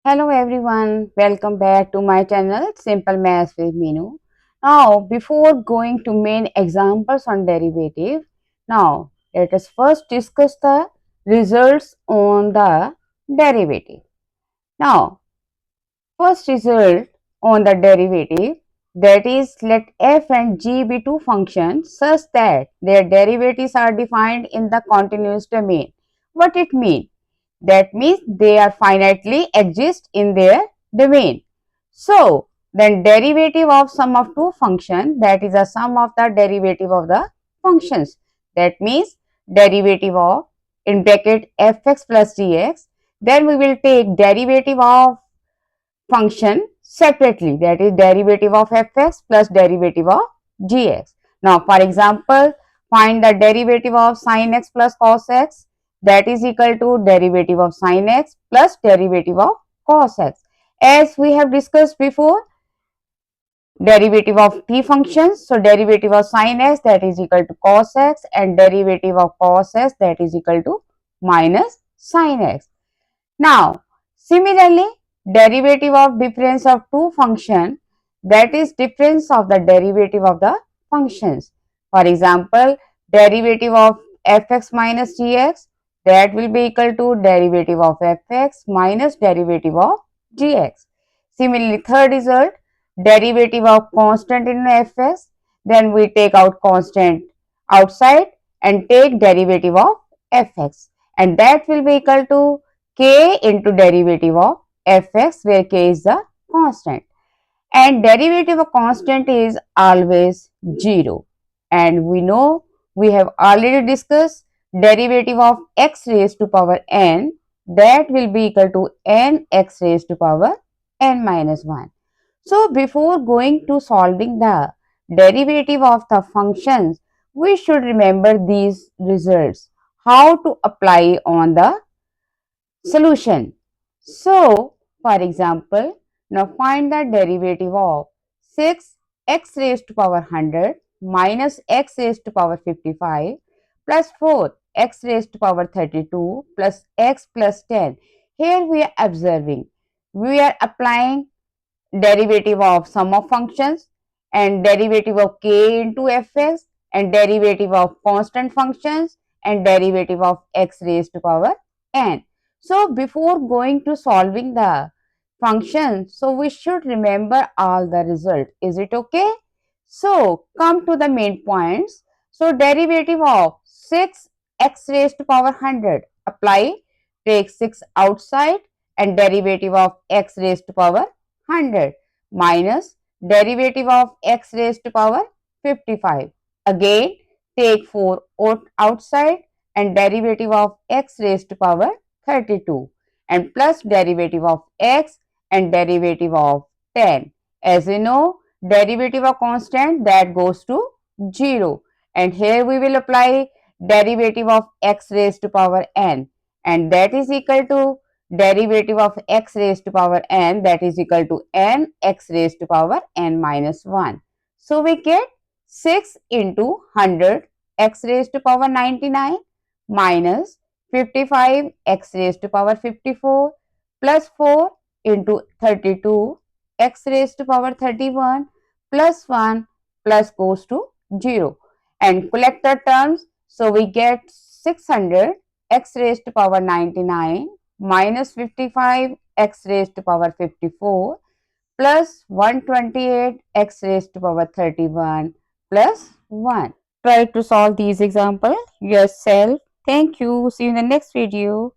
Hello everyone, welcome back to my channel Simple Maths with Meenu. Now, before going to main examples on derivative, now let us first discuss the results on the derivative. Now, first result on the derivative, that is, let f and g be two functions such that their derivatives are defined in the continuous domain. What it means? That means they are finitely exist in their domain. So, then derivative of sum of two functions, that is a sum of the derivative of the functions. That means derivative of in bracket fx plus dx. Then we will take derivative of function separately, that is derivative of fx plus derivative of gx. Now, for example, find the derivative of sin x plus cos x, that is equal to derivative of sin x plus derivative of cos x. As we have discussed before, derivative of t functions, so derivative of sin x, that is equal to cos x, and derivative of cos x, that is equal to minus sin x. Now, similarly, derivative of difference of two functions, that is difference of the derivative of the functions. For example, derivative of fx minus gx, that will be equal to derivative of fx minus derivative of gx. Similarly, third result, derivative of constant in fx, then we take out constant outside and take derivative of fx, and that will be equal to k into derivative of fx, where k is the constant, and derivative of constant is always 0. And we know, we have already discussed derivative of x raised to power n, that will be equal to n x raised to power n minus 1. So, before going to solving the derivative of the functions, we should remember these results, how to apply on the solution. So, for example, now find the derivative of 6x raised to power 100 minus x raised to power 55 plus 4x raised to power 32 plus x plus 10. Here we are observing, we are applying derivative of sum of functions and derivative of k into fx and derivative of constant functions and derivative of x raised to power n. So, before going to solving the function, so we should remember all the result. Is it okay? So, come to the main points. So, derivative of 6x raised to power 100, apply, take 6 outside, and derivative of x raised to power 100 minus derivative of x raised to power 55. Again, take 4 outside and derivative of x raised to power 32 and plus derivative of x and derivative of 10. As you know, derivative of constant, that goes to 0, and here we will apply derivative of x raised to power n, and that is equal to derivative of x raised to power n, that is equal to n x raised to power n minus 1. So, we get 6 into 100 x raised to power 99 minus 55 x raised to power 54 plus 4 into 32 x raised to power 31 plus 1 plus goes to 0, and collect the terms. So, we get 600 x raised to power 99 minus 55 x raised to power 54 plus 128 x raised to power 31 plus 1. Try to solve these examples yourself. Thank you. See you in the next video.